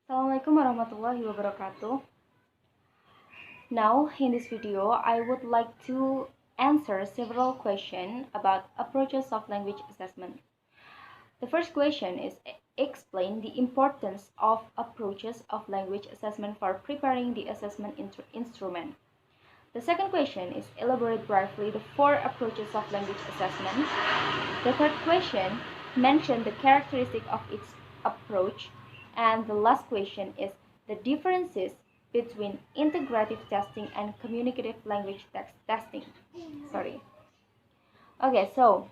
Assalamualaikum warahmatullahi wabarakatuh. Now, in this video, I would like to answer several questions about approaches of language assessment. The first question is explain the importance of approaches of language assessment for preparing the assessment instrument. The second question is elaborate briefly the four approaches of language assessment. The third question mention the characteristic of its approach. And the last question is the differences between integrative testing and communicative language testing. Sorry. Okay, so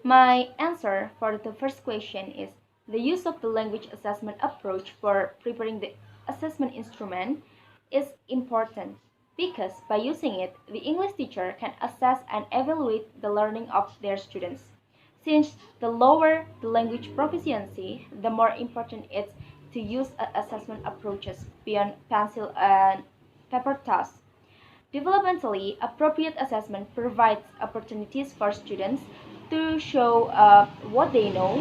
my answer for the first question is the use of the language assessment approach for preparing the assessment instrument is important because by using it, the English teacher can assess and evaluate the learning of their students. Since the lower the language proficiency, the more important it's to use assessment approaches beyond pencil and paper tasks. Developmentally appropriate assessment provides opportunities for students to show what they know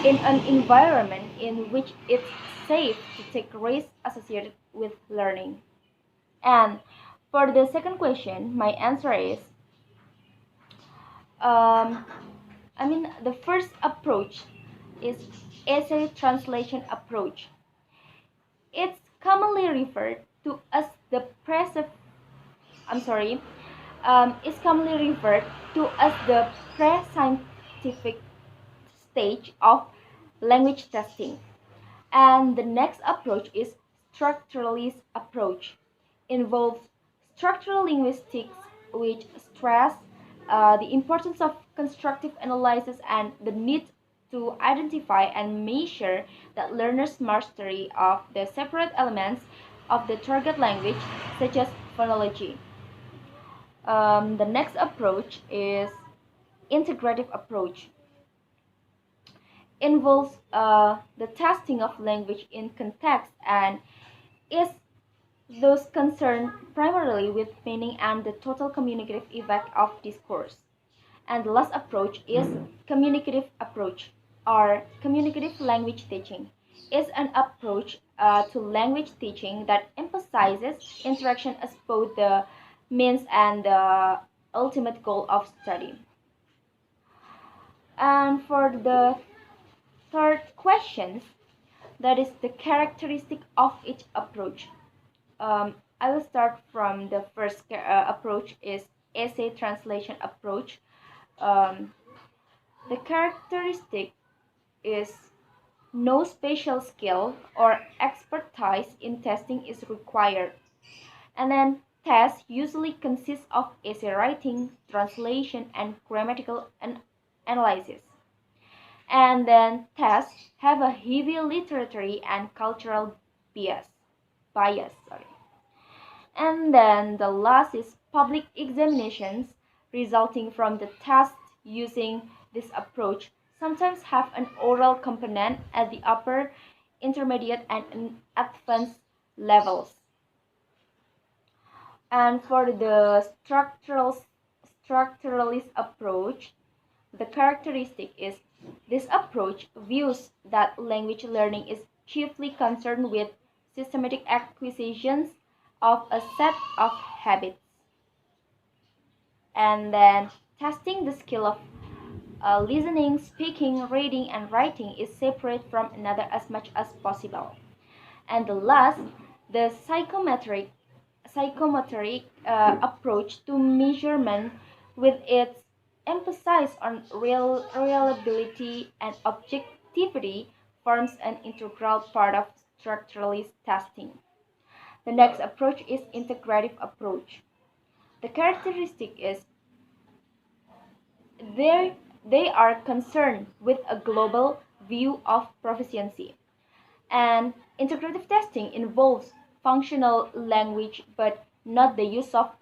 in an environment in which it's safe to take risks associated with learning. And for the second question, my answer is um, the first approach is essay translation approach. It's commonly referred to as the is commonly referred to as the pre-scientific stage of language testing. And the next approach is structuralist approach. Involves structural linguistics, which stress the importance of constructive analysis and the need to identify and measure that learners' mastery of the separate elements of the target language, such as phonology. The next approach is integrative approach. Involves the testing of language in context and is those concerned primarily with meaning and the total communicative effect of discourse. And the last approach is communicative approach or communicative language teaching. Is an approach to language teaching that emphasizes interaction as both the means and the ultimate goal of study. And for the third question, that is the characteristic of each approach. I will start from the first approach is essay translation approach. Um, the characteristic is no special skill or expertise in testing is required. And then tests usually consist of essay writing, translation, and grammatical analysis. And then tests have a heavy literary and cultural bias. And then the last is public examinations resulting from the test using this approach sometimes have an oral component at the upper, intermediate, and advanced levels. And for the structuralist approach, the characteristic is this approach views that language learning is chiefly concerned with systematic acquisitions of a set of habits. And then testing the skill of listening, speaking, reading, and writing is separate from another as much as possible. And the last, the psychometric approach to measurement with its emphasis on reliability and objectivity forms an integral part of structuralist testing. The next approach is integrative approach. The characteristic is they are concerned with a global view of proficiency. And integrative testing involves functional language but not the use of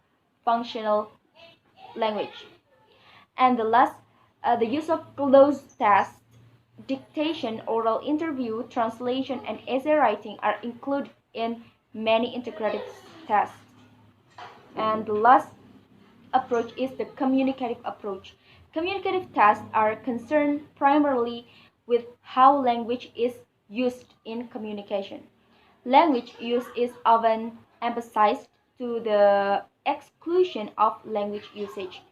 functional language. And the last, the use of closed tests, dictation, oral interview, translation, and essay writing are included in many integrative tests. And the last approach is the communicative approach. Communicative tests are concerned primarily with how language is used in communication. Language use is often emphasized to the exclusion of language usage.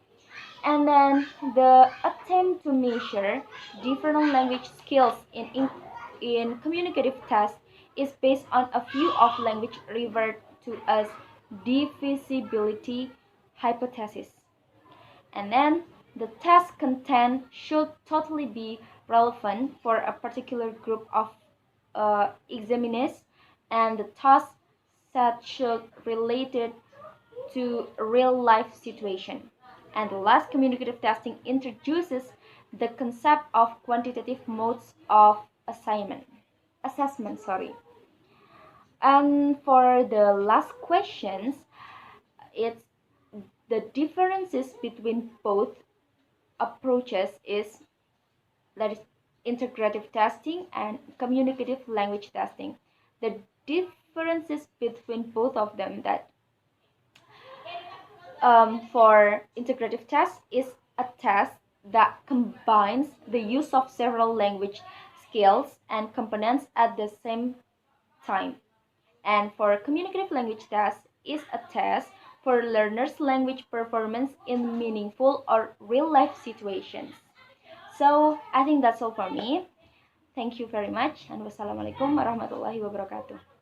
And then the attempt to measure different language skills in communicative tests is based on a few of language referred to as divisibility hypothesis. And then the test content should totally be relevant for a particular group of examinees, and the task set should related to real life situation. And the last, communicative testing introduces the concept of quantitative modes of assessment. And for the last questions, it's the differences between both approaches is, that is, integrative testing and communicative language testing. The differences between both of them, that for integrative test is a test that combines the use of several language skills and components at the same time. And for communicative language test is a test for learners' language performance in meaningful or real-life situations. So I think that's all for me. Thank you very much, and wassalamualaikum warahmatullahi wabarakatuh.